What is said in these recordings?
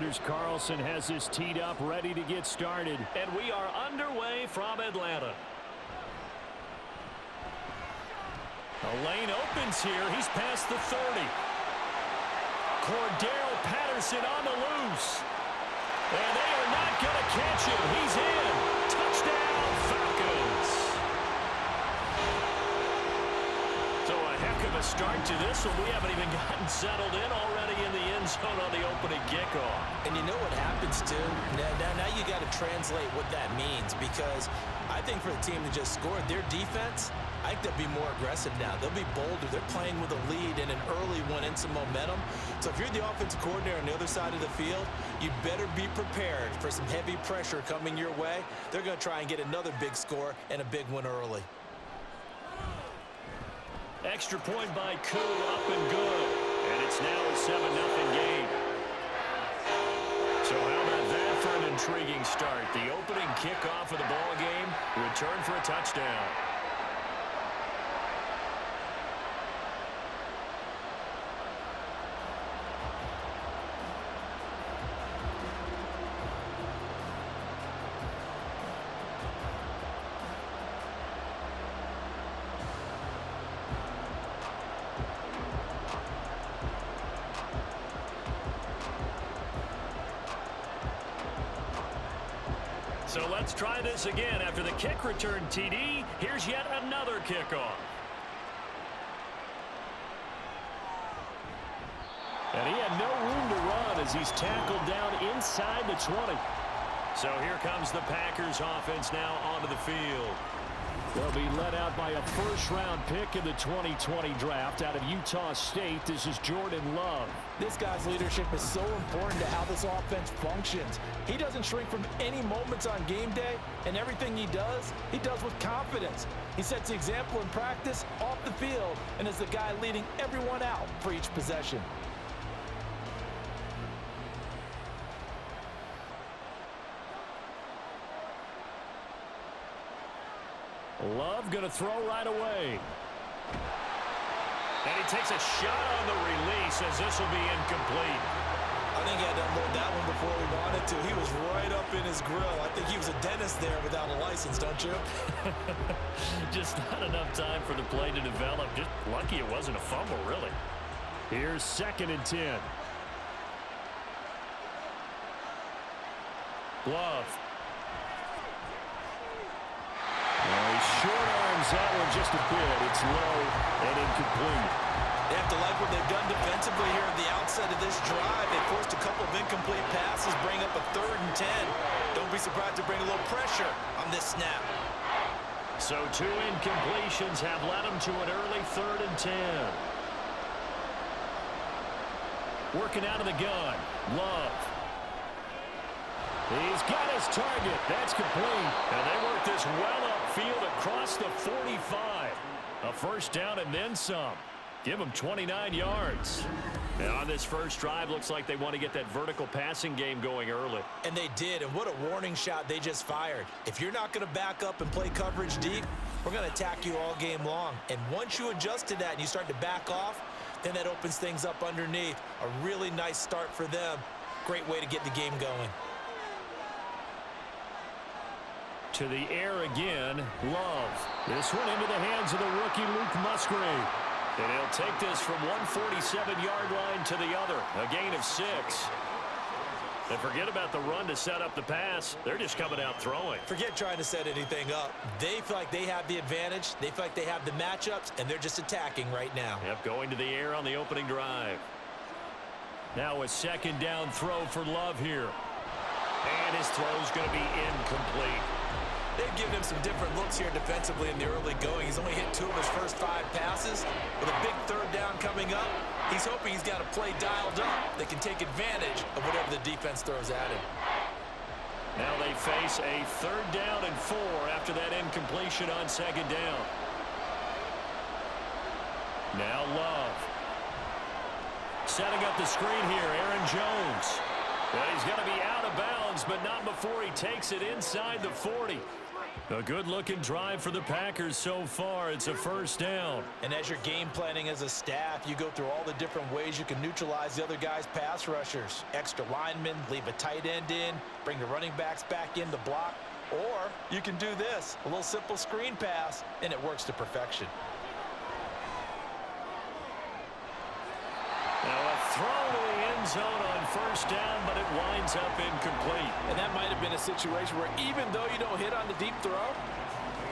Here's Carlson, has this teed up, ready to get started. And we are underway from Atlanta. A lane opens here. He's past the 30. Patterson on the loose. And they are not going to catch him. He's in. Touchdown, Falcons. So a heck of a start to this one. We haven't even gotten settled in already in the end zone on the opening kickoff. And you know what happens, too? Now you got to translate what that means, because I think for the team to just score, their defense, I think they'll be more aggressive now. They'll be bolder. They're playing with a lead and an early one and some momentum. So if you're the offensive coordinator on the other side of the field, you better be prepared for some heavy pressure coming your way. They're going to try and get another big score and a big one early. Extra point by Koo, up and good. And it's now a 7-0 game. So how about that for an intriguing start? The opening kickoff of the ball game, return for a touchdown. So let's try this again. After the kick return TD, here's yet another kickoff. And he had no room to run as he's tackled down inside the 20. So here comes the Packers offense now onto the field. They'll be led out by a first-round pick in the 2020 draft out of Utah State. This is Jordan Love. This guy's leadership is so important to how this offense functions. He doesn't shrink from any moments on game day, and everything he does with confidence. He sets the example in practice, off the field, and is the guy leading everyone out for each possession. Love going to throw right away. And he takes a shot on the release as this will be incomplete. I think he had to unload that one before he wanted to. He was right up in his grill. I think he was a dentist there without a license, don't you? Just not enough time for the play to develop. Just lucky it wasn't a fumble, really. Here's 2nd and 10. Love. Short arms that one just a bit. It's low and incomplete. They have to like what they've done defensively here at the outset of this drive. They forced a couple of incomplete passes, bring up a 3rd and 10. Don't be surprised to bring a little pressure on this snap. So 2 incompletions have led them to an early 3rd and 10. Working out of the gun. Love. He's got his target. That's complete. And they work this well upfield across the 45. A first down and then some. Give them 29 yards. And on this first drive, looks like they want to get that vertical passing game going early. And they did, and what a warning shot they just fired. If you're not going to back up and play coverage deep, we're going to attack you all game long. And once you adjust to that and you start to back off, then that opens things up underneath. A really nice start for them. Great way to get the game going. To the air again, Love. This one into the hands of the rookie Luke Musgrave. And he'll take this from 147-yard line to the other. A gain of 6. And forget about the run to set up the pass. They're just coming out throwing. Forget trying to set anything up. They feel like they have the advantage. They feel like they have the matchups, and they're just attacking right now. Yep, going to the air on the opening drive. Now a 2nd down throw for Love here. And his throw's going to be incomplete. They've given him some different looks here defensively in the early going. He's only hit 2 of his first 5 passes. With a big 3rd down coming up, he's hoping he's got a play dialed up that can take advantage of whatever the defense throws at him. Now they face a 3rd down and 4 after that incompletion on 2nd down. Now Love. Setting up the screen here, Aaron Jones. Well, he's going to be out of bounds, but not before he takes it inside the 40. A good-looking drive for the Packers so far. It's a first down. And as you're game planning as a staff, you go through all the different ways you can neutralize the other guy's pass rushers. Extra linemen, leave a tight end in, bring the running backs back in to block. Or you can do this, a little simple screen pass, and it works to perfection. Now a throw to the end zone on first down, but it winds up incomplete. And that might have been a situation where even though you don't hit on the deep throw,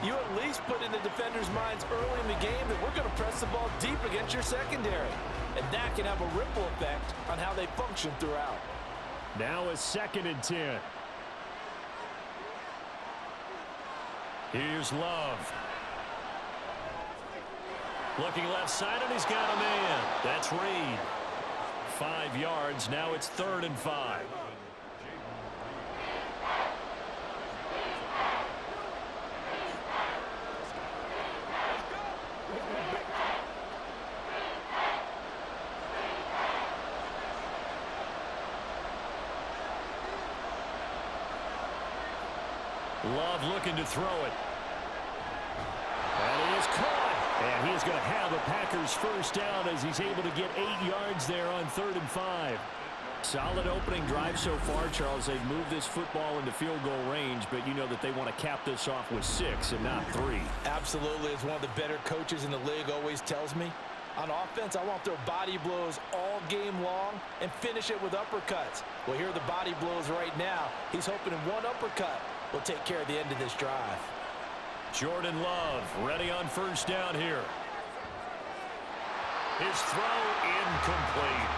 you at least put in the defender's minds early in the game that we're going to press the ball deep against your secondary. And that can have a ripple effect on how they function throughout. Now a 2nd and 10. Here's Love. Looking left side, and he's got a man. That's Reed. 5 yards. Now it's 3rd and 5. Love looking to throw it. And he is caught. And he is going to have the Packers first down as he's able to get 8 yards there on 3rd and 5. Solid opening drive so far, Charles. They've moved this football into field goal range, but you know that they want to cap this off with 6 and not 3. Absolutely. As one of the better coaches in the league always tells me, on offense, I want their body blows all game long and finish it with uppercuts. Well, here are the body blows right now. He's hoping in one uppercut will take care of the end of this drive. Jordan Love ready on first down here. His throw incomplete.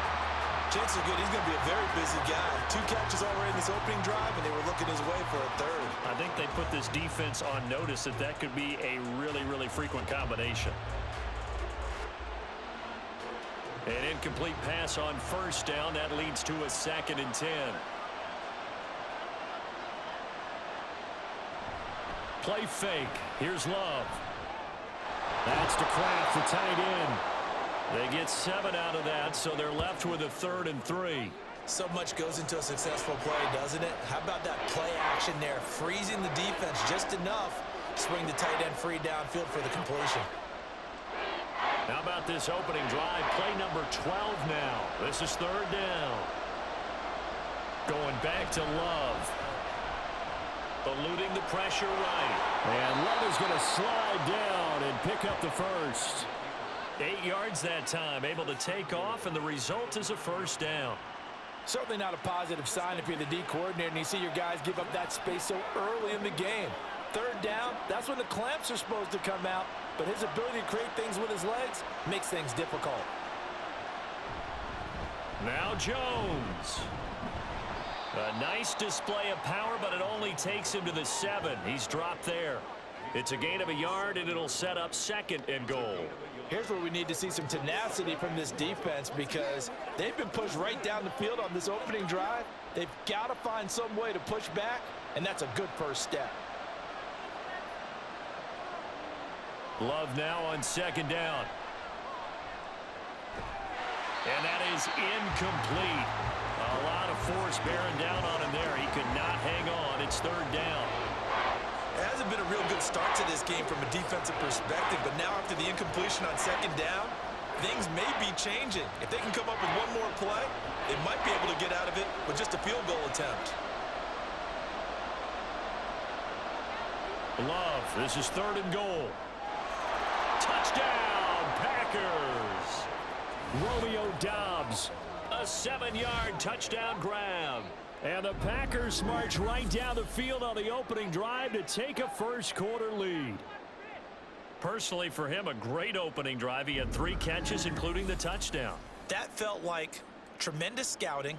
Chances are good he's going to be a very busy guy. 2 catches already in this opening drive, and they were looking his way for a 3rd. I think they put this defense on notice that that could be a really, really frequent combination. An incomplete pass on first down. That leads to a 2nd and 10. Play fake. Here's Love. That's to Kraft, the tight end. They get 7 out of that, so they're left with a 3rd and 3. So much goes into a successful play, doesn't it? How about that play action there? Freezing the defense just enough to bring the tight end free downfield for the completion. How about this opening drive? Play number 12 now. This is 3rd down. Going back to Love. Eluding the pressure right. And Love is going to slide down and pick up the first. 8 yards that time, able to take off, and the result is a first down. Certainly not a positive sign if you're the D coordinator and you see your guys give up that space so early in the game. 3rd down, that's when the clamps are supposed to come out, but his ability to create things with his legs makes things difficult. Now Jones. A nice display of power, but it only takes him to the 7. He's dropped there. It's a gain of a yard, and it'll set up 2nd and goal. Here's where we need to see some tenacity from this defense because they've been pushed right down the field on this opening drive. They've got to find some way to push back, and that's a good first step. Love now on 2nd down. And that is incomplete. A lot of force bearing down on him there. He could not hang on. It's 3rd down. It hasn't been a real good start to this game from a defensive perspective, but now after the incompletion on 2nd down, things may be changing. If they can come up with one more play, they might be able to get out of it with just a field goal attempt. Love, this is 3rd and goal. Touchdown, Packers! Romeo Doubs. A 7-yard touchdown grab. And the Packers march right down the field on the opening drive to take a first-quarter lead. Personally, for him, a great opening drive. He had 3 catches, including the touchdown. That felt like tremendous scouting,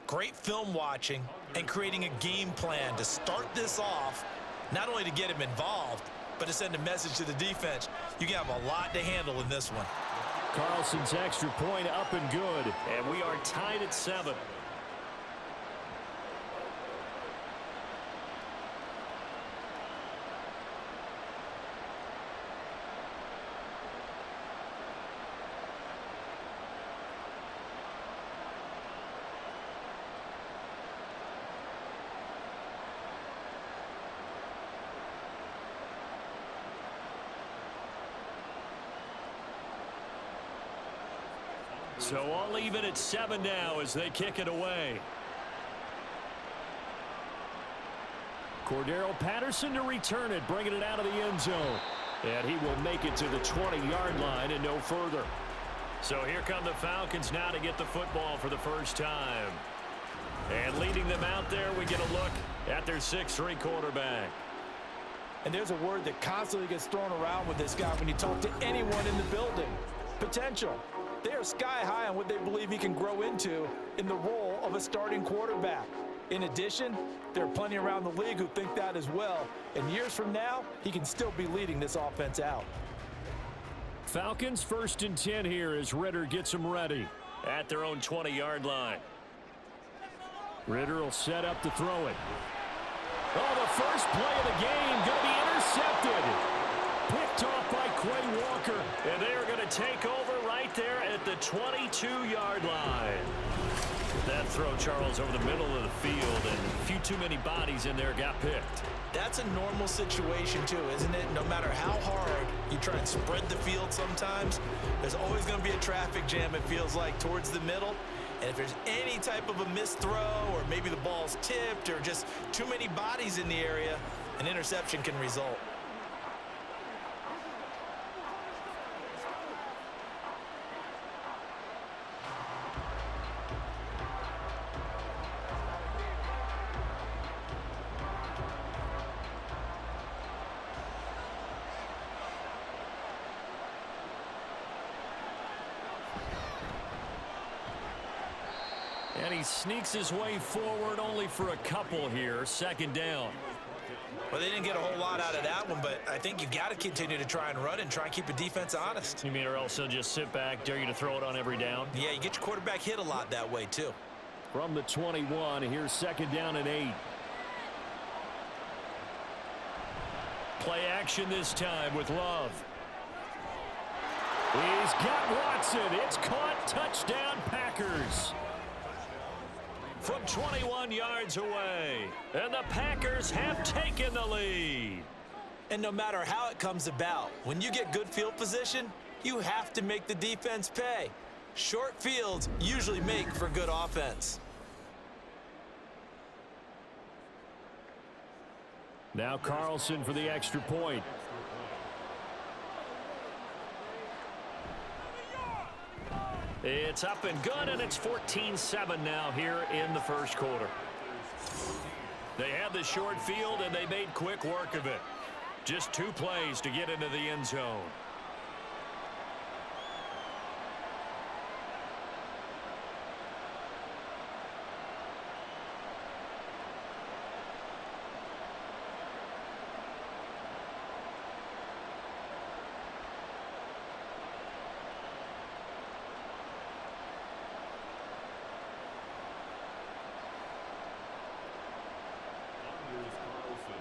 great film watching, and creating a game plan to start this off, not only to get him involved, but to send a message to the defense. You have a lot to handle in this one. Carlson's extra point up and good. And we are tied at 7. So all even at 7 now as they kick it away. Cordero Patterson to return it, bringing it out of the end zone. And he will make it to the 20-yard line and no further. So here come the Falcons now to get the football for the first time. And leading them out there, we get a look at their 6'3" quarterback. And there's a word that constantly gets thrown around with this guy when you talk to anyone in the building. Potential. They are sky high on what they believe he can grow into in the role of a starting quarterback. In addition, there are plenty around the league who think that as well. And years from now, he can still be leading this offense out. Falcons 1st and 10 here as Ritter gets them ready. At their own 20-yard line. Ritter will set up to throw it. Oh, the first play of the game going to be intercepted. Picked off by Quay Walker. And they are going to take over right there at the 22-yard line. That throw, Charles, over the middle of the field, and a few too many bodies in there got picked. That's a normal situation, too, isn't it? No matter how hard you try and spread the field sometimes, there's always going to be a traffic jam, it feels like, towards the middle. And if there's any type of a missed throw, or maybe the ball's tipped, or just too many bodies in the area, an interception can result. And he sneaks his way forward only for a couple here. 2nd down. Well, they didn't get a whole lot out of that one, but I think you've got to continue to try and run and try and keep the defense honest. You mean or else they'll just sit back, dare you to throw it on every down? Yeah, you get your quarterback hit a lot that way, too. From the 21, here's 2nd down and 8. Play action this time with Love. He's got Watson. It's caught. Touchdown, Packers. From 21 yards away. And the Packers have taken the lead. And no matter how it comes about, when you get good field position, you have to make the defense pay. Short fields usually make for good offense. Now Carlson for the extra point. It's up and good, and it's 14-7 now here in the first quarter. They had the short field, and they made quick work of it. Just 2 plays to get into the end zone.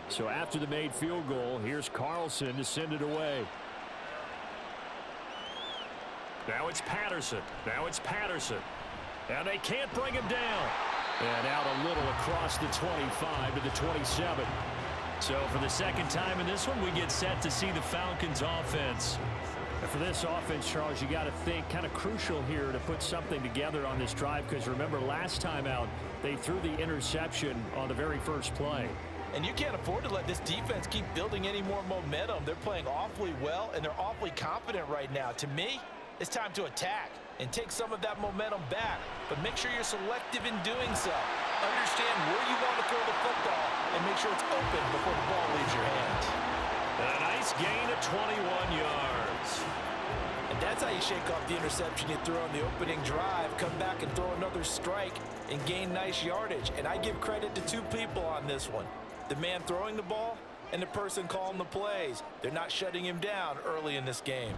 So after the made field goal, here's Carlson to send it away. Now it's Patterson. And they can't bring him down. And out a little across the 25 to the 27. So for the 2nd time in this one, we get set to see the Falcons offense. And for this offense, Charles, you got to think kind of crucial here to put something together on this drive, because remember last time out, they threw the interception on the very first play. And you can't afford to let this defense keep building any more momentum. They're playing awfully well, and they're awfully confident right now. To me, it's time to attack and take some of that momentum back. But make sure you're selective in doing so. Understand where you want to throw the football and make sure it's open before the ball leaves your hands. And a nice gain of 21 yards. And that's how you shake off the interception you threw on the opening drive, come back and throw another strike and gain nice yardage. And I give credit to 2 people on this one. The man throwing the ball and the person calling the plays. They're not shutting him down early in this game.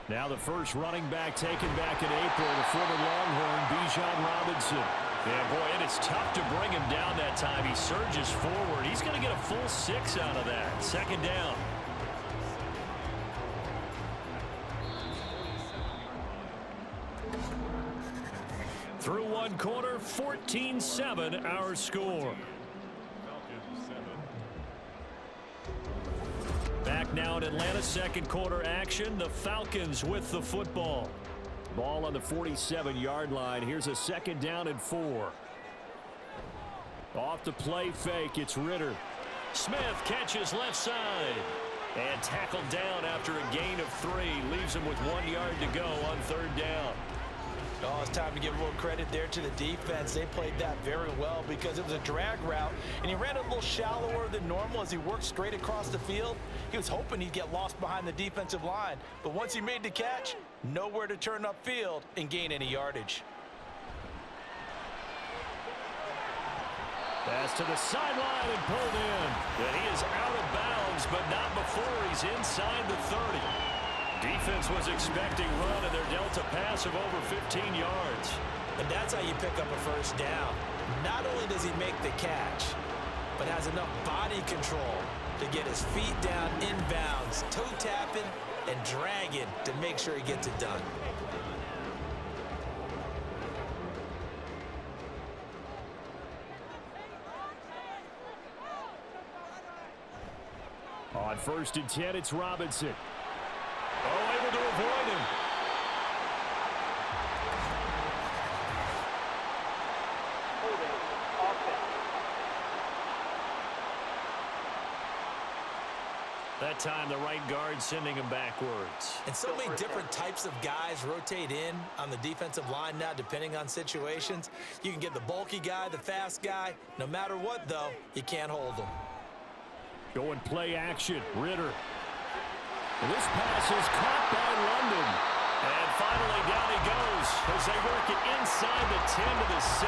Now the first running back taken back in April, the former Longhorn, Bijan Robinson. Yeah, boy, it is tough to bring him down that time. He surges forward. He's going to get a full 6 out of that. 2nd down. Through 1 quarter, 14-7 our score. Back now in Atlanta, 2nd quarter action. The Falcons with the football. Ball on the 47-yard line. Here's a 2nd down and 4. Off the play fake, it's Ritter. Smith catches left side. And tackled down after a gain of 3. Leaves him with 1 yard to go on 3rd down. Oh, it's time to give a little credit there to the defense. They played that very well because it was a drag route, and he ran a little shallower than normal as he worked straight across the field. He was hoping he'd get lost behind the defensive line, but once he made the catch, nowhere to turn upfield and gain any yardage. Pass to the sideline and pulled in. And he is out of bounds, but not before he's inside the 30. Defense was expecting run, and they're dealt a pass of over 15 yards. And that's how you pick up a 1st down. Not only does he make the catch, but has enough body control to get his feet down inbounds, toe tapping and dragging to make sure he gets it done. On 1st and 10, it's Robinson. Oh, able to avoid him. That time, the right guard sending him backwards. And so many different types of guys rotate in on the defensive line now, depending on situations. You can get the bulky guy, the fast guy. No matter what, though, you can't hold them. Going play action, Ritter. This pass is caught by London. And finally down he goes as they work it inside the 10 to the 7.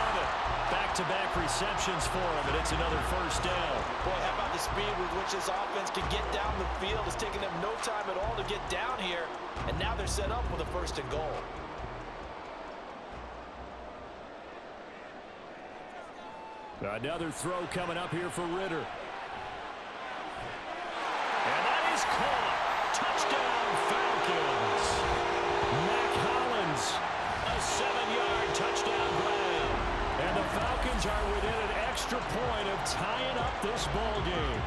Back-to-back receptions for him, and it's another 1st down. Boy, how about the speed with which this offense can get down the field? It's taken them no time at all to get down here, and now they're set up with a 1st and goal. Another throw coming up here for Ritter. And that is caught. Touchdown, Falcons. Mac Hollins. A 7-yard touchdown grab. And the Falcons are within an extra point of tying up this ball game.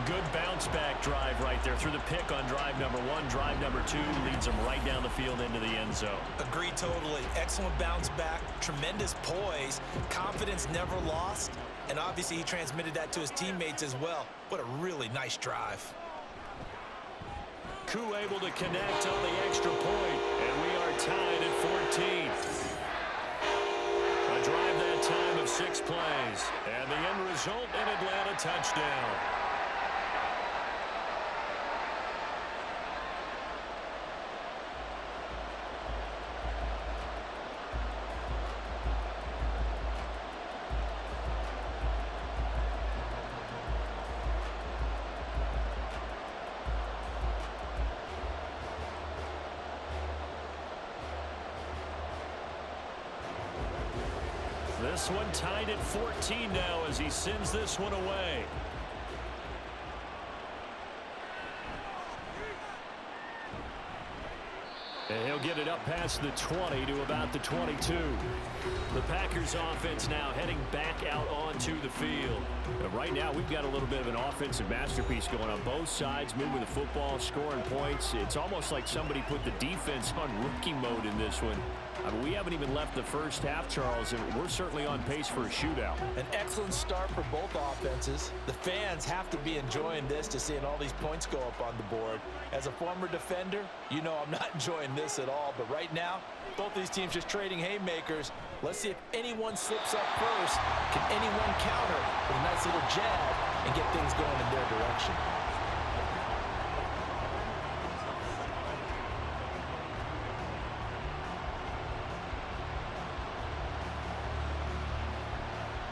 Good bounce-back drive right there through the pick on drive number 1. Drive number 2 leads them right down the field into the end zone. Agree totally. Excellent bounce back, tremendous poise, confidence never lost, and obviously he transmitted that to his teammates as well. What a really nice drive. Koo able to connect on the extra point, and we are tied at 14. A drive that time of 6 plays, and the end result, an Atlanta touchdown. This one tied at 14 now as he sends this one away. And he'll get it up past the 20 to about the 22. The Packers offense now heading back out onto the field. And right now we've got a little bit of an offensive masterpiece going on both sides, moving the football, scoring points. It's almost like somebody put the defense on rookie mode in this one. I mean, we haven't even left the first half, Charles, and we're certainly on pace for a shootout. An excellent start for both offenses. The fans have to be enjoying this to seeing all these points go up on the board. As a former defender, you know I'm not enjoying this at all, but right now, both these teams just trading haymakers. Let's see if anyone slips up first. Can anyone counter with a nice little jab and get things going in their direction?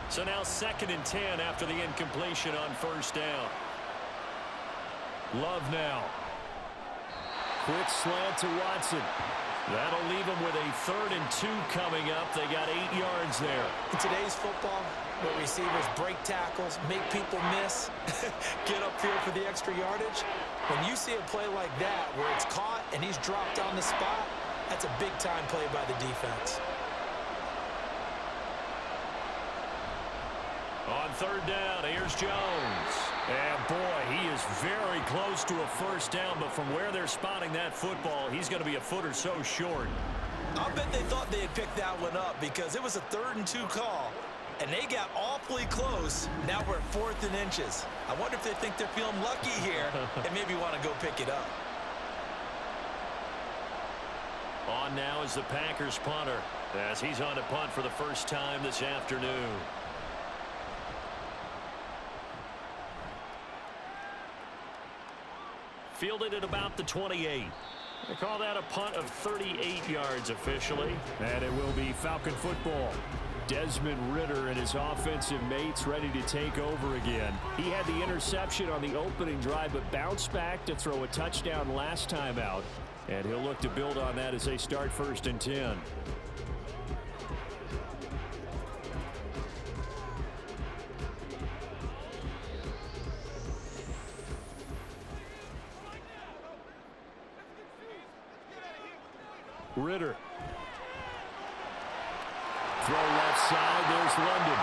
So now 2nd and 10 after the incompletion on 1st down. Love now. Quick slant to Watson. That'll leave them with a 3rd and 2 coming up. They got 8 yards there. In today's football, where receivers break tackles, make people miss, get upfield for the extra yardage, when you see a play like that where it's caught and he's dropped on the spot, that's a big-time play by the defense. On 3rd down, here's Jones. And boy, he is very close to a first down, but from where they're spotting that football, he's going to be a foot or so short. I'll bet they thought they had picked that one up because it was a 3rd and 2 call, and they got awfully close. Now we're at 4th and inches. I wonder if they think they're feeling lucky here and maybe want to go pick it up. On now is the Packers punter as he's on to punt for the first time this afternoon. Fielded at about the 28. They call that a punt of 38 yards officially. And it will be Falcon football. Desmond Ridder and his offensive mates ready to take over again. He had the interception on the opening drive, but bounced back to throw a touchdown last time out. And he'll look to build on that as they start 1st and 10. Ridder. Throw left side. There's London.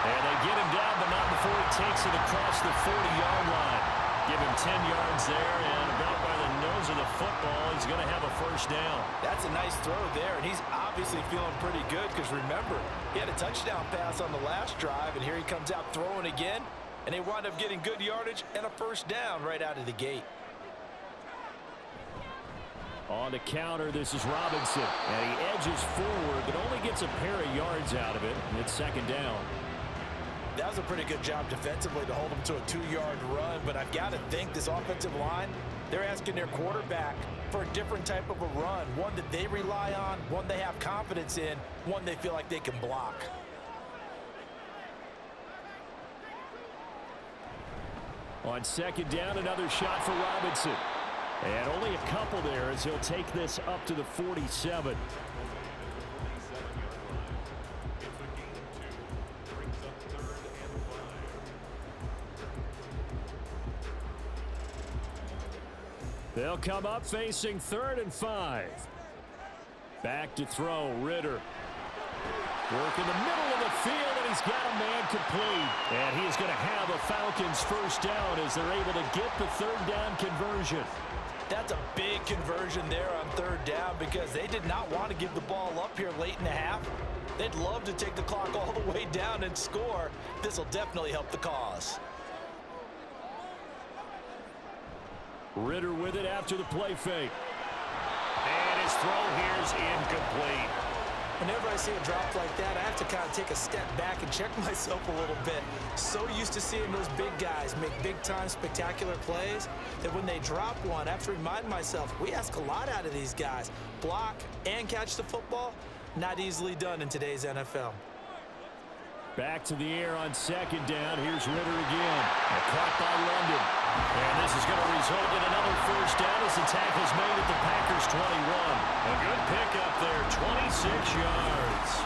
And they get him down, but not before he takes it across the 40-yard line. Give him 10 yards there, and about by the nose of the football, he's going to have a first down. That's a nice throw there, and he's obviously feeling pretty good because, remember, he had a touchdown pass on the last drive, and here he comes out throwing again, and they wind up getting good yardage and a first down right out of the gate. On the counter, this is Robinson, and he edges forward, but only gets a pair of yards out of it. It's 2nd down. That was a pretty good job defensively to hold him to a 2-yard run, but I've got to think this offensive line, they're asking their quarterback for a different type of a run, one that they rely on, one they have confidence in, one they feel like they can block. On 2nd down, another shot for Robinson. And only a couple there as he'll take this up to the 47. They'll come up facing 3rd and 5. Back to throw, Ridder. Work in the middle of the field, and he's got a man complete. And he is going to have a Falcons first down as they're able to get the 3rd down conversion. That's a big conversion there on 3rd down because they did not want to give the ball up here late in the half. They'd love to take the clock all the way down and score. This will definitely help the cause. Ridder with it after the play fake. And his throw here is incomplete. Whenever I see a drop like that, I have to kind of take a step back and check myself a little bit. So used to seeing those big guys make big-time spectacular plays that when they drop one, I have to remind myself, we ask a lot out of these guys. Block and catch the football, not easily done in today's NFL. Back to the air on 2nd down. Here's Ridder again. Caught by London. And this is going to result in another first down as the tackle's made at the Packers 21. A good pickup there, 26 yards.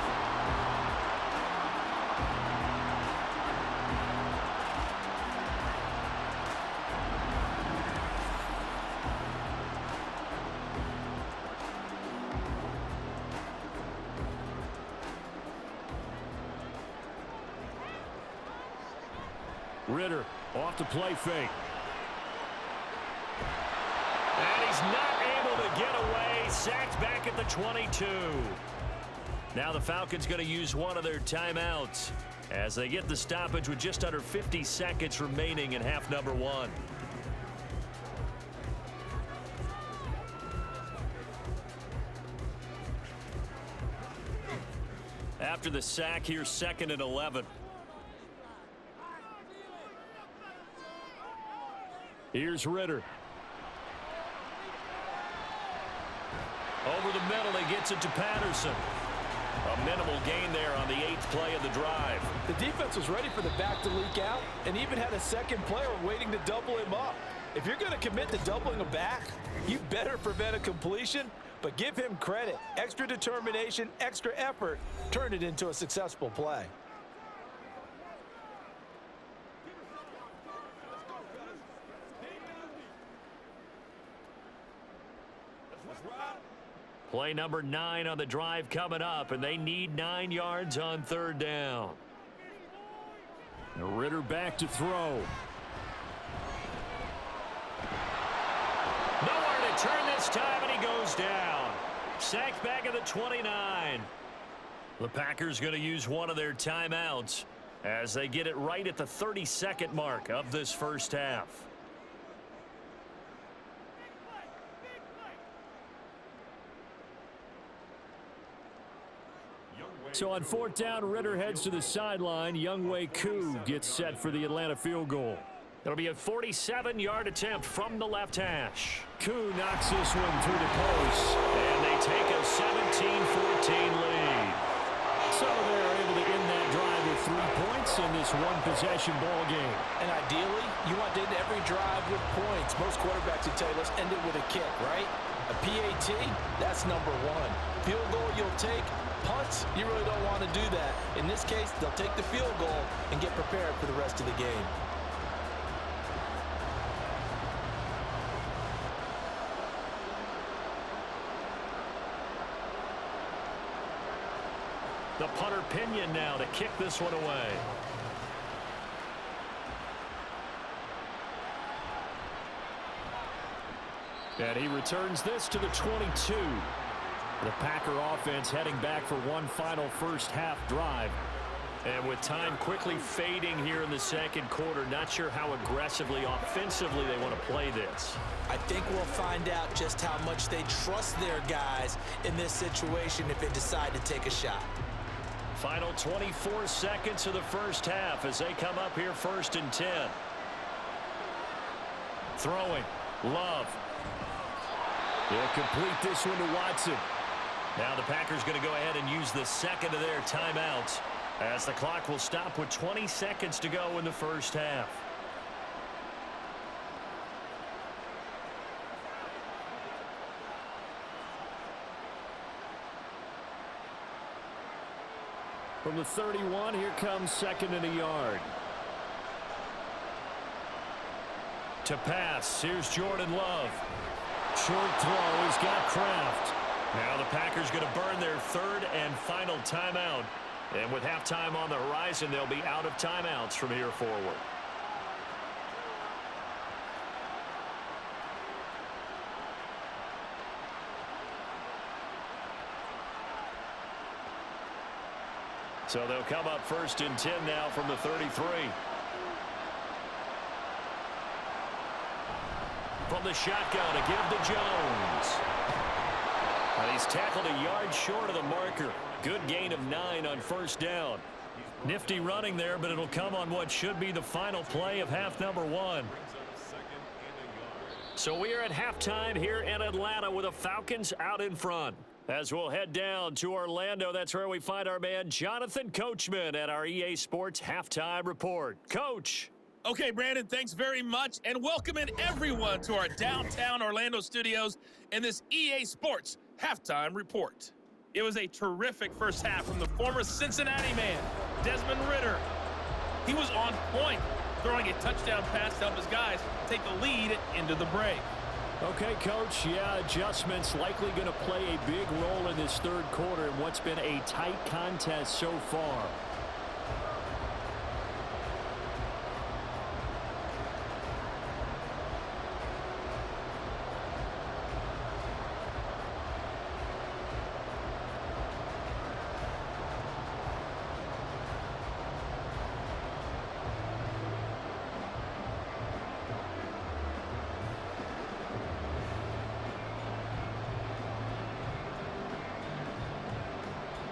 Ridder off the play fake. And he's not able to get away. Sacked back at the 22. Now the Falcons going to use one of their timeouts as they get the stoppage with just under 50 seconds remaining in half number 1. After the sack, here's 2nd and 11. Here's Ridder. Over the middle, he gets it to Patterson. A minimal gain there on the 8th play of the drive. The defense was ready for the back to leak out and even had a second player waiting to double him up. If you're going to commit to doubling a back, you better prevent a completion, but give him credit. Extra determination, extra effort, turn it into a successful play. Play number 9 on the drive coming up, and they need 9 yards on 3rd down. Ridder back to throw. this time, and he goes down. Sacked back at the 29. The Packers going to use one of their timeouts as they get it right at the 32nd mark of this first half. So on fourth down, Ritter heads to the sideline. Younghoe Koo gets set for the Atlanta field goal. It'll be a 47-yard attempt from the left hash. Koo knocks this one through the post. And they take a 17-14 lead. So they're able to end that drive with 3 points in this one-possession ball game. And ideally, you want to end every drive with points. Most quarterbacks would tell you, let's end it with a kick, right? A PAT, that's number one. Field goal you'll take. Punts, you really don't want to do that. In this case, they'll take the field goal and get prepared for the rest of the game. The punter Pinion now to kick this one away. And he returns this to the 22. The Packer offense heading back for one final first half drive. And with time quickly fading here in the second quarter, not sure how aggressively, offensively they want to play this. I think we'll find out just how much they trust their guys in this situation if they decide to take a shot. Final 24 seconds of the first half as they come up here 1st and 10. Throwing. Love. They'll complete this one to Watson. Now the Packers going to go ahead and use the second of their timeouts as the clock will stop with 20 seconds to go in the first half. From the 31, here comes 2nd and a yard. To pass, here's Jordan Love. Short throw, he's got Kraft. Now the Packers going to burn their 3rd and final timeout. And with halftime on the horizon, they'll be out of timeouts from here forward. So they'll come up 1st and 10 now from the 33. From the shotgun to give to Jones. And he's tackled a yard short of the marker. Good gain of 9 on 1st down. Nifty running there, but it'll come on what should be the final play of half number 1. So we are at halftime here in Atlanta with the Falcons out in front. As we'll head down to Orlando, that's where we find our man Jonathan Coachman at our EA Sports Halftime Report. Coach. Okay, Brandon, thanks very much, and welcome in everyone to our downtown Orlando studios in this EA Sports Halftime Report. It was a terrific first half from the former Cincinnati man, Desmond Ritter. He was on point, throwing a touchdown pass to help his guys take the lead into the break. Okay, Coach, yeah, adjustments likely going to play a big role in this 3rd quarter in what's been a tight contest so far.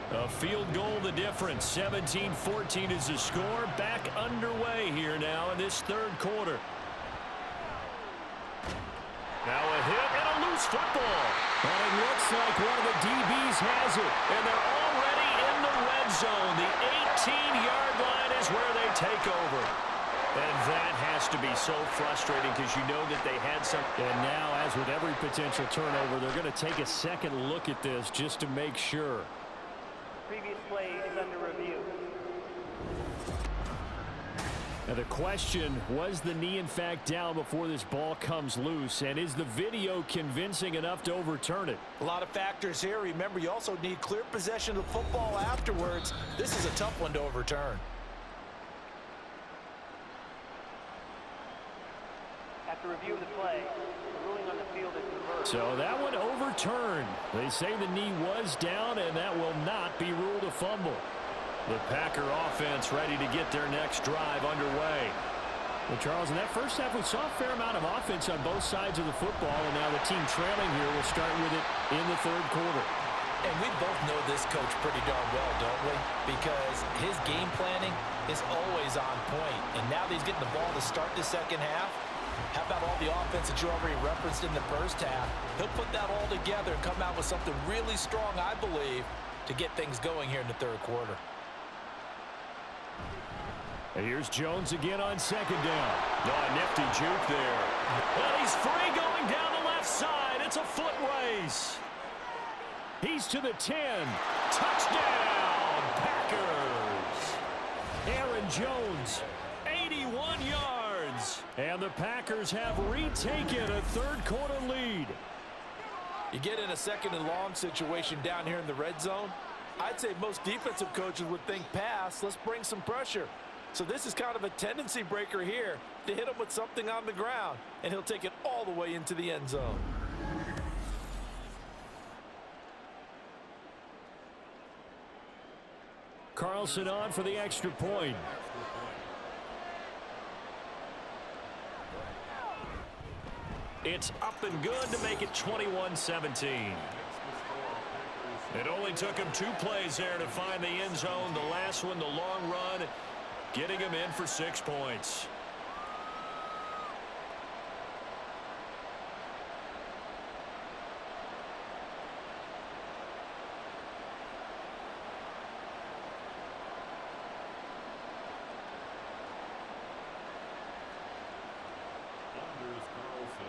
A field goal the difference. 17-14 is the score. Back underway here now in this 3rd quarter. Now a hit and a loose football. And it looks like one of the DBs has it. And they're already in the red zone. The 18-yard line is where they take over. And that has to be so frustrating because you know that they had some. And now, as with every potential turnover, they're going to take a second look at this just to make sure. Previous play is under review. Now the question, was the knee in fact down before this ball comes loose? And is the video convincing enough to overturn it? A lot of factors here. Remember, you also need clear possession of the football afterwards. This is a tough one to overturn. At After review of the play, the ruling on the field is reversed. So that one overturned. They say the knee was down, and that will not be ruled a fumble. The Packer offense ready to get their next drive underway. Well, Charles, in that first half, we saw a fair amount of offense on both sides of the football, and now the team trailing here will start with it in the third quarter. And we both know this coach pretty darn well, don't we? Because his game planning is always on point. And now that he's getting the ball to start the second half, how about all the offense that you already referenced in the first half? He'll put that all together and come out with something really strong, I believe, to get things going here in the third quarter. And here's Jones again on second down. Oh, nifty juke there. Well, he's free going down the left side. It's a foot race. He's to the 10. Touchdown, Packers. Aaron Jones, 81 yards. And the Packers have retaken a third quarter lead. You get in a second and long situation down here in the red zone, I'd say most defensive coaches would think pass, let's bring some pressure. So this is kind of a tendency breaker here to hit him with something on the ground, and he'll take it all the way into the end zone. Carlson on for the extra point. It's up and good to make it 21-17. It only took him 2 plays there to find the end zone. The last one, the long run, getting him in for 6 points.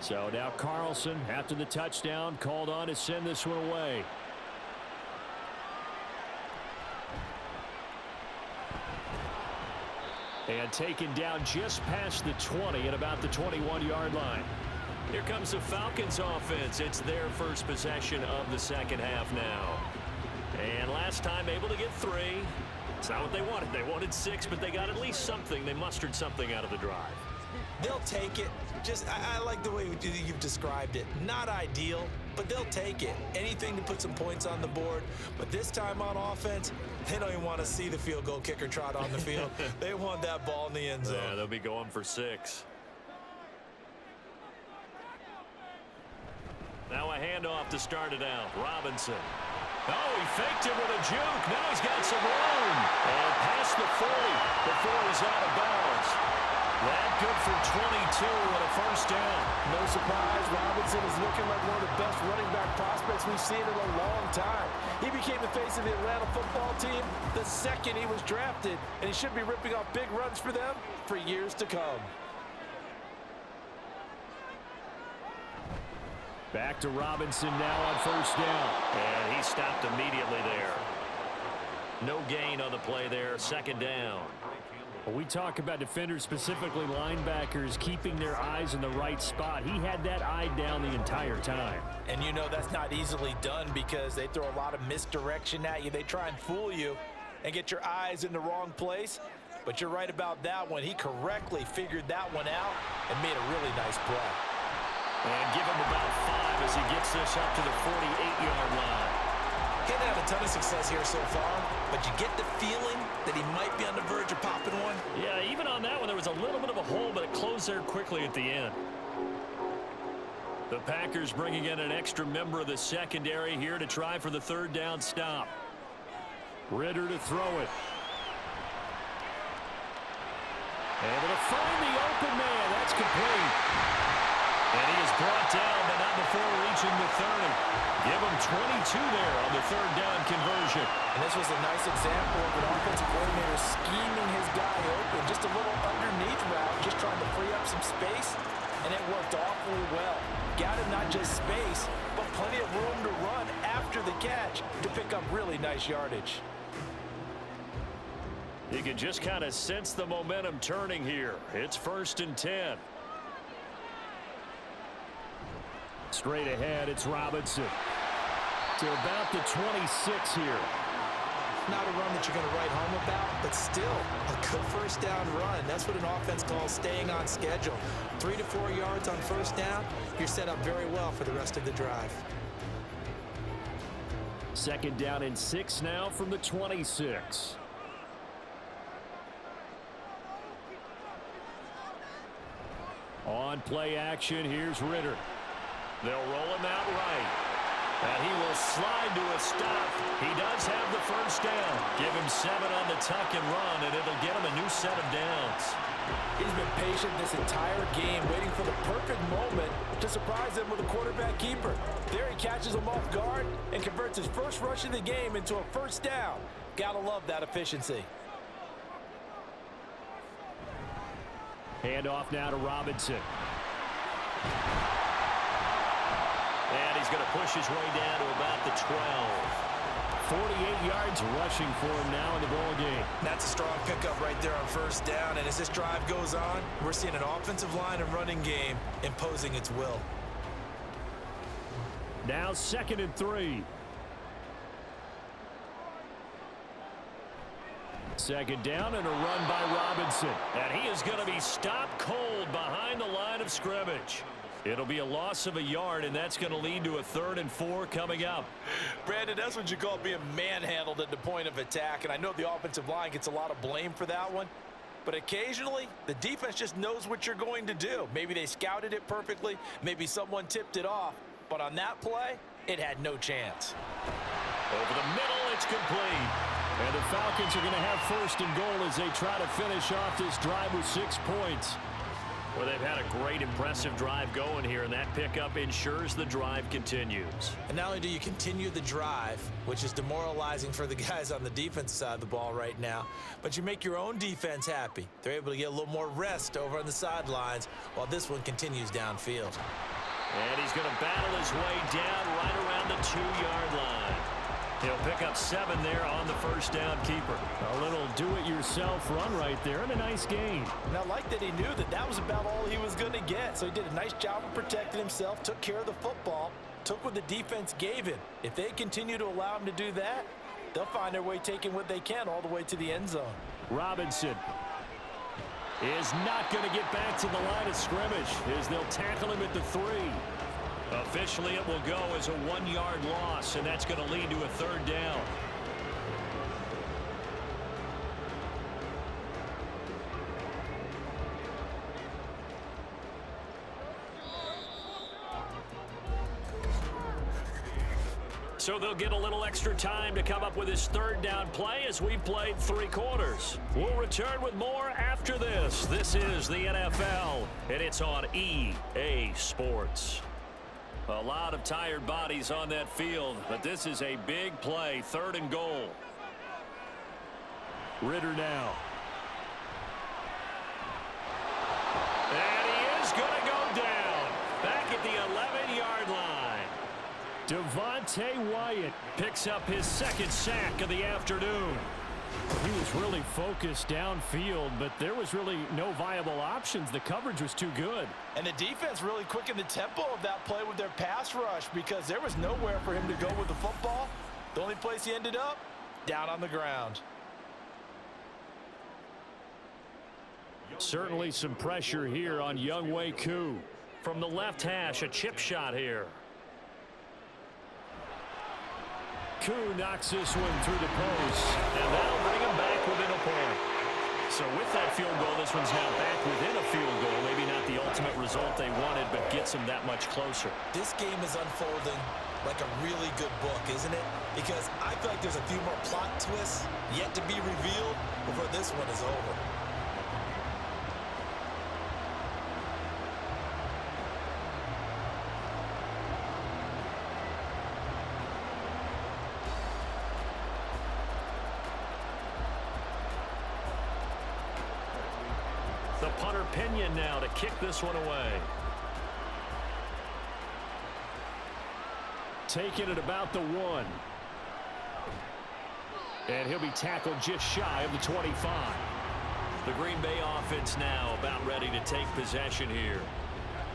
So now Carlson, after the touchdown, called on to send this one away. And taken down just past the 20 at about the 21-yard line. Here comes the Falcons offense. It's their first possession of the second half now. And last time able to get 3. It's not what they wanted. They wanted 6, but they got at least something. They mustered something out of the drive. They'll take it. I like the way you've described it. Not ideal, but they'll take it. Anything to put some points on the board. But this time on offense, they don't even want to see the field goal kicker trot on the field. They want that ball in the end zone. Yeah, they'll be going for 6. Now a handoff to start it out. Robinson. Oh, he faked it with a juke. Now he's got some room. And past the 40 before he's out of bounds. That good for 22 and a first down. No surprise, Robinson is looking like one of the best running back prospects we've seen in a long time. He became the face of the Atlanta football team the second he was drafted, and he should be ripping off big runs for them for years to come. Back to Robinson now on first down. And he stopped immediately there. No gain on the play there. Second down. Well, we talk about defenders, specifically linebackers, keeping their eyes in the right spot. He had that eye down the entire time. And you know that's not easily done because they throw a lot of misdirection at you. They try and fool you and get your eyes in the wrong place. But you're right about that one. He correctly figured that one out and made a really nice play. And give him about 5 as he gets this up to the 48-yard line. He hasn't had a ton of success here so far, but you get the feeling that he might be on the verge of popping one. Yeah, even on that one, there was a little bit of a hole, but it closed there quickly at the end. The Packers bringing in an extra member of the secondary here to try for the third down stop. Ritter to throw it. Able to find the open man. That's complete. And he is brought down, but not before reaching the 30. Give him 22 there on the third down conversion. And this was a nice example of an offensive coordinator scheming his guy open. Just a little underneath route, just trying to free up some space. And it worked awfully well. Got him not just space, but plenty of room to run after the catch to pick up really nice yardage. You can just kind of sense the momentum turning here. It's 1st and 10. Straight ahead, it's Robinson to about the 26 here. Not a run that you're going to write home about, but still a good first down run. That's what an offense calls staying on schedule. 3 to 4 yards on first down, you're set up very well for the rest of the drive. 2nd down and 6 now from the 26. On play action, here's Ritter. They'll roll him out right. And he will slide to a stop. He does have the first down. Give him 7 on the tuck and run, and it'll get him a new set of downs. He's been patient this entire game, waiting for the perfect moment to surprise him with a quarterback keeper. There he catches him off guard and converts his first rush of the game into a first down. Gotta love that efficiency. Handoff now to Robinson. And he's going to push his way down to about the 12. 48 yards rushing for him now in the ball game. That's a strong pickup right there on first down. And as this drive goes on, we're seeing an offensive line and running game imposing its will. Now 2nd and 3. 2nd down and a run by Robinson. And he is going to be stopped cold behind the line of scrimmage. It'll be a loss of a yard, and that's going to lead to a 3rd and 4 coming up. Brandon, that's what you call being manhandled at the point of attack, and I know the offensive line gets a lot of blame for that one, but occasionally the defense just knows what you're going to do. Maybe they scouted it perfectly, maybe someone tipped it off, but on that play, it had no chance. Over the middle, it's complete. And the Falcons are going to have 1st and goal as they try to finish off this drive with 6 points. Well, they've had a great, impressive drive going here, and that pickup ensures the drive continues. And not only do you continue the drive, which is demoralizing for the guys on the defense side of the ball right now, but you make your own defense happy. They're able to get a little more rest over on the sidelines while this one continues downfield. And he's going to battle his way down right around the 2-yard line. He'll pick up 7 there on the first down keeper. A little do-it-yourself run right there and a nice gain. And I like that he knew that that was about all he was going to get. So he did a nice job of protecting himself, took care of the football, took what the defense gave him. If they continue to allow him to do that, they'll find their way taking what they can all the way to the end zone. Robinson is not going to get back to the line of scrimmage as they'll tackle him at the 3. Officially, it will go as a 1-yard loss, and that's going to lead to a 3rd down. So they'll get a little extra time to come up with his 3rd down play as we've played 3 quarters. We'll return with more after this. This is the NFL, and it's on EA Sports. A lot of tired bodies on that field, but this is a big play, 3rd and goal. Ritter now. And he is going to go down back at the 11-yard line. Devontae Wyatt picks up his 2nd sack of the afternoon. He was really focused downfield, but there was really no viable options. The coverage was too good. And the defense really quickened the tempo of that play with their pass rush because there was nowhere for him to go with the football. The only place he ended up, down on the ground. Certainly some pressure here on Younghoe Koo. From the left hash, a chip shot here. Koo knocks this one through the post, and that'll bring him back within a point. So with that field goal, this one's now back within a field goal. Maybe not the ultimate result they wanted, but gets them that much closer. This game is unfolding like a really good book, isn't it? Because I feel like there's a few more plot twists yet to be revealed before this one is over. The punter Pinion now to kick this one away. Taking it about the 1. And he'll be tackled just shy of the 25. The Green Bay offense now about ready to take possession here.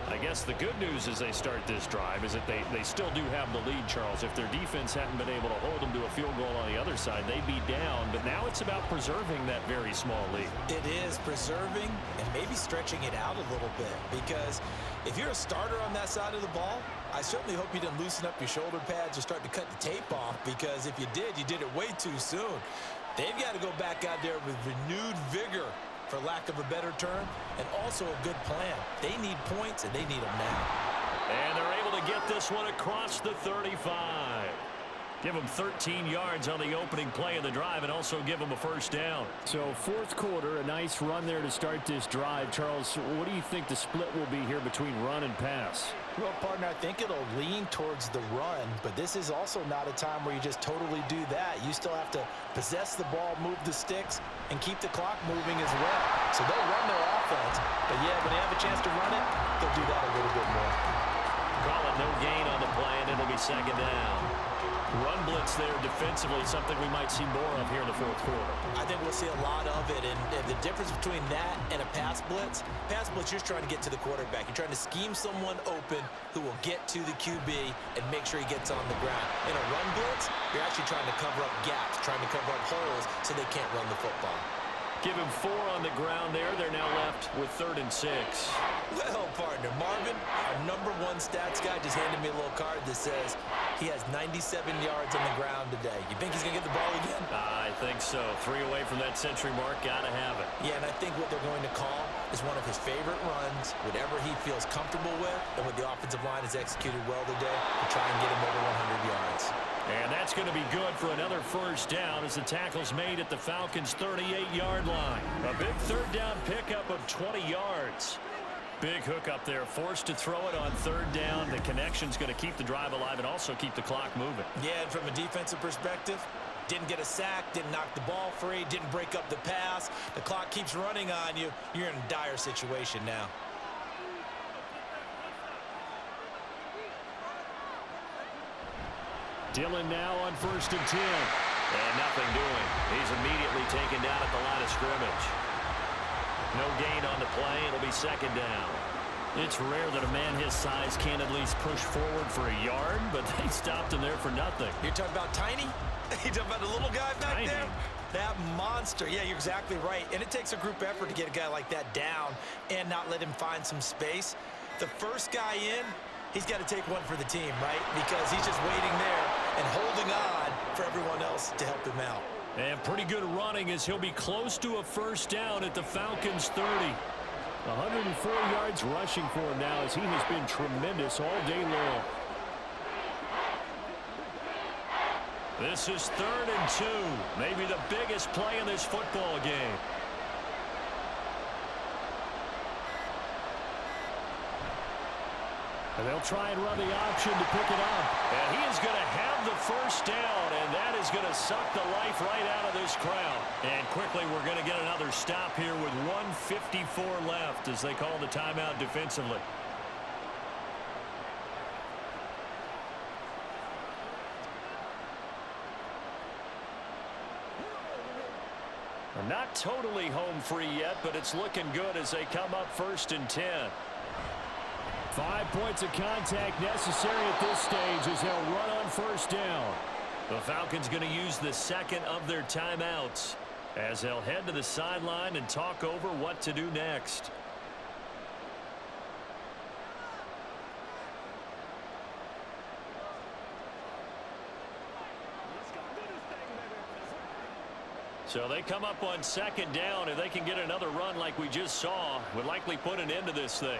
I guess the good news as they start this drive is that they still do have the lead, Charles. If their defense hadn't been able to hold them to a field goal on the other side, they'd be down. But now it's about preserving that very small lead. It is preserving and maybe stretching it out a little bit, because if you're a starter on that side of the ball, I certainly hope you didn't loosen up your shoulder pads or start to cut the tape off, because if you did it way too soon. They've got to go back out there with renewed vigor, for lack of a better term, and also a good plan. They need points, and they need them now. And they're able to get this one across the 35. Give them 13 yards on the opening play of the drive and also give them a first down. So fourth quarter, a nice run there to start this drive. Charles, what do you think the split will be here between run and pass? Well, partner, I think it'll lean towards the run, but this is also not a time where you just totally do that. You still have to possess the ball, move the sticks, and keep the clock moving as well. So they'll run their offense, but yeah, when they have a chance to run it, they'll do that a little bit more. Call it no gain on the play, and it'll be second down. Run blitz there defensively, something we might see more of here in the fourth quarter. I think we'll see a lot of it, and the difference between that and a pass blitz, you're trying to get to the quarterback. You're trying to scheme someone open who will get to the QB and make sure he gets on the ground. In a run blitz, you're actually trying to cover up gaps, trying to cover up holes so they can't run the football. Give him 4 on the ground there. They're now left with 3rd and 6. Well, partner, Marvin, our #1 stats guy, just handed me a little card that says he has 97 yards on the ground today. You think he's going to get the ball again? I think so. 3 away from that century mark. Got to have it. Yeah, and I think what they're going to call is one of his favorite runs, whatever he feels comfortable with, and what the offensive line has executed well today to try and get him over 100 yards. And that's going to be good for another first down as the tackle's made at the Falcons' 38-yard line. A big third down pickup of 20 yards. Big hook up there, forced to throw it on 3rd down. The connection's going to keep the drive alive and also keep the clock moving. Yeah, and from a defensive perspective, didn't get a sack, didn't knock the ball free, didn't break up the pass. The clock keeps running on you. You're in a dire situation now. Dillon now on 1st and 10. And nothing doing. He's immediately taken down at the line of scrimmage. No gain on the play. It'll be 2nd down. It's rare that a man his size can at least push forward for a yard, but they stopped him there for nothing. You're talking about Tiny? You're talking about the little guy back Tiny. there? That monster. Yeah, you're exactly right. And it takes a group effort to get a guy like that down and not let him find some space. The first guy in, he's got to take one for the team, right? Because he's just waiting there and holding on for everyone else to help him out. And pretty good running as he'll be close to a first down at the Falcons' 30. 104 yards rushing for him now as he has been tremendous all day long. This is 3rd and 2. Maybe the biggest play in this football game. And they'll try and run the option to pick it up. And he is going to have the first down, and that is going to suck the life right out of this crowd. And quickly, we're going to get another stop here with 1:54 left as they call the timeout defensively. They're not totally home free yet, but it's looking good as they come up 1st and 10. 5 points of contact necessary at this stage as they'll run on 1st down. The Falcons going to use the 2nd of their timeouts as they'll head to the sideline and talk over what to do next. So they come up on 2nd down. If they can get another run like we just saw, would likely put an end to this thing.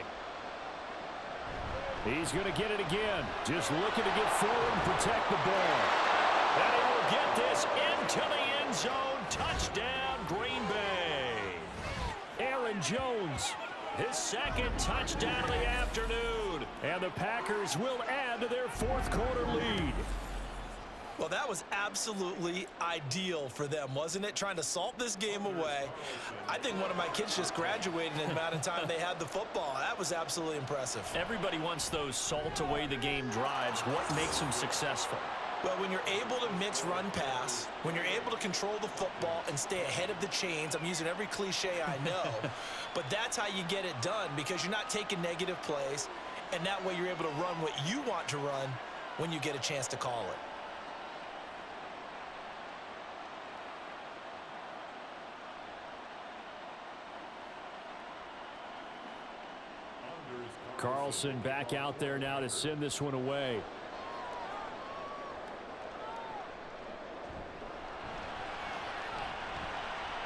He's going to get it again. Just looking to get forward and protect the ball. And he will get this into the end zone. Touchdown, Green Bay. Aaron Jones, his 2nd touchdown of the afternoon. And the Packers will add to their 4th quarter lead. Well, that was absolutely ideal for them, wasn't it? Trying to salt this game away. I think one of my kids just graduated in the amount of time they had the football. That was absolutely impressive. Everybody wants those salt away the game drives. What makes them successful? Well, when you're able to mix run pass, when you're able to control the football and stay ahead of the chains, I'm using every cliche I know, but that's how you get it done because you're not taking negative plays and that way you're able to run what you want to run when you get a chance to call it. Carlson back out there now to send this one away.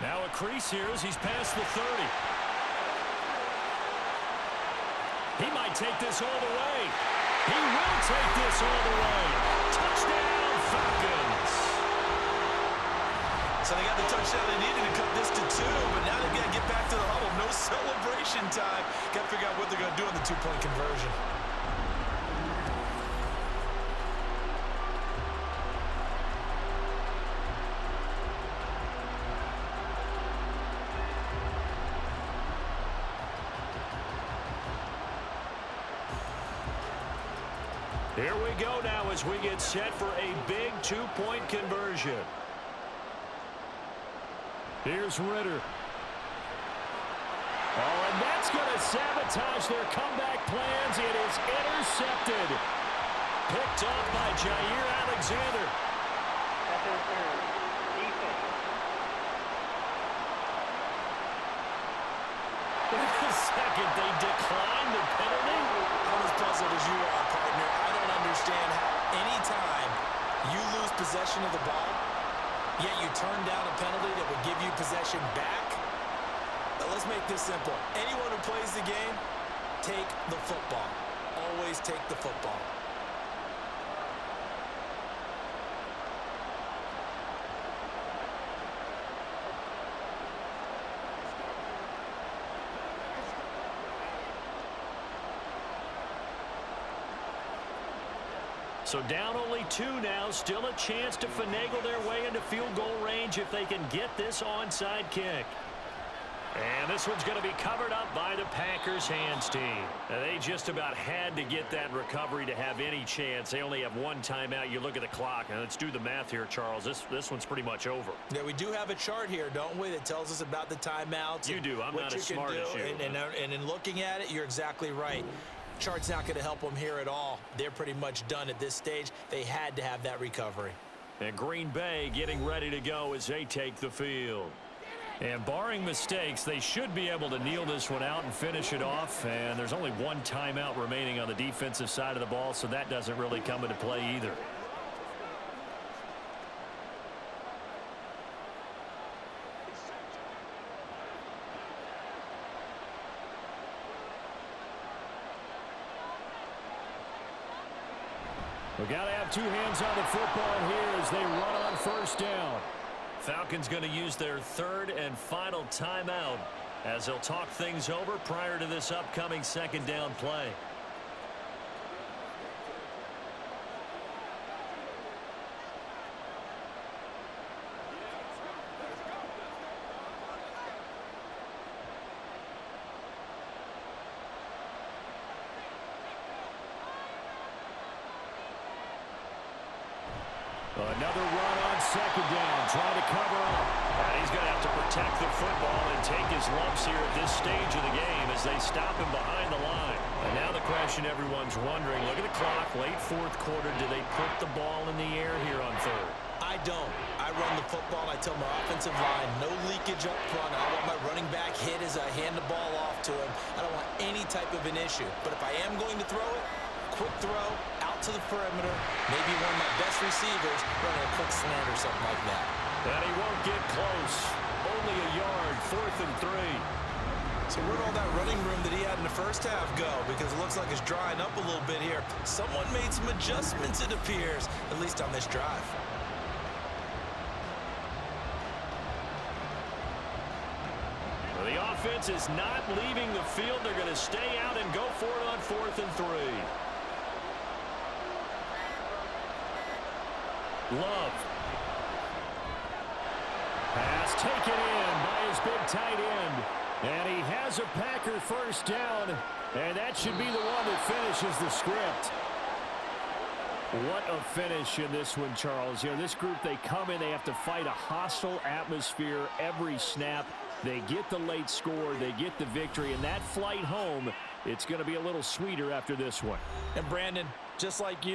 Now a crease here as he's past the 30. He might take this all the way. He will take this all the way. Touchdown, Falcons. So they got the touchdown they needed to cut this to 2, but now they've got to get back to the huddle. No celebration time. Got to figure out what they're going to do on the 2-point conversion. Here we go now as we get set for a big 2-point conversion. Here's Ritter. Oh, and that's going to sabotage their comeback plans. It is intercepted. Picked off by Jair Alexander. That's interference. Defense. Wait a second, they declined the penalty? I'm as puzzled as you are, partner. I don't understand how any time you lose possession of the ball, yet you turn down a penalty that would give you possession back. But let's make this simple. Anyone who plays the game, take the football. Always take the football. So down only 2 now, still a chance to finagle their way into field goal range if they can get this onside kick. And this one's going to be covered up by the Packers hands team. And they just about had to get that recovery to have any chance. They only have 1 timeout. You look at the clock, and let's do the math here, Charles. This one's pretty much over. Yeah, we do have a chart here, don't we, that tells us about the timeouts. You do. I'm not as smart as you. And in looking at it, you're exactly right. Chart's not going to help them here at all. They're pretty much done at this stage. They had to have that recovery. And Green Bay getting ready to go as they take the field. And barring mistakes, they should be able to kneel this one out and finish it off. And there's only 1 timeout remaining on the defensive side of the ball, so that doesn't really come into play either. We got to have 2 hands on the football here as they run on first down. Falcons going to use their 3rd and final timeout as they'll talk things over prior to this upcoming 2nd down play. Another run on 2nd down, trying to cover up. And he's going to have to protect the football and take his lumps here at this stage of the game as they stop him behind the line. And now the question everyone's wondering, look at the clock, late 4th quarter, do they put the ball in the air here on 3rd? I don't. I run the football, and I tell my offensive line, no leakage up front. I want my running back hit as I hand the ball off to him. I don't want any type of an issue. But if I am going to throw it, quick throw, out to the perimeter, maybe one of my best receivers running a quick slant or something like that. And he won't get close. Only a yard, 4th and 3. So where'd all that running room that he had in the first half go? Because it looks like it's drying up a little bit here. Someone made some adjustments, it appears, at least on this drive. Well, the offense is not leaving the field. They're going to stay out and go for it on 4th and 3. Love. Pass taken in by his big tight end. And he has a Packer first down. And that should be the one that finishes the script. What a finish in this one, Charles. You know, this group, they come in, they have to fight a hostile atmosphere every snap. They get the late score, they get the victory, and that flight home It's going to be a little sweeter after this one. And Brandon, just like you,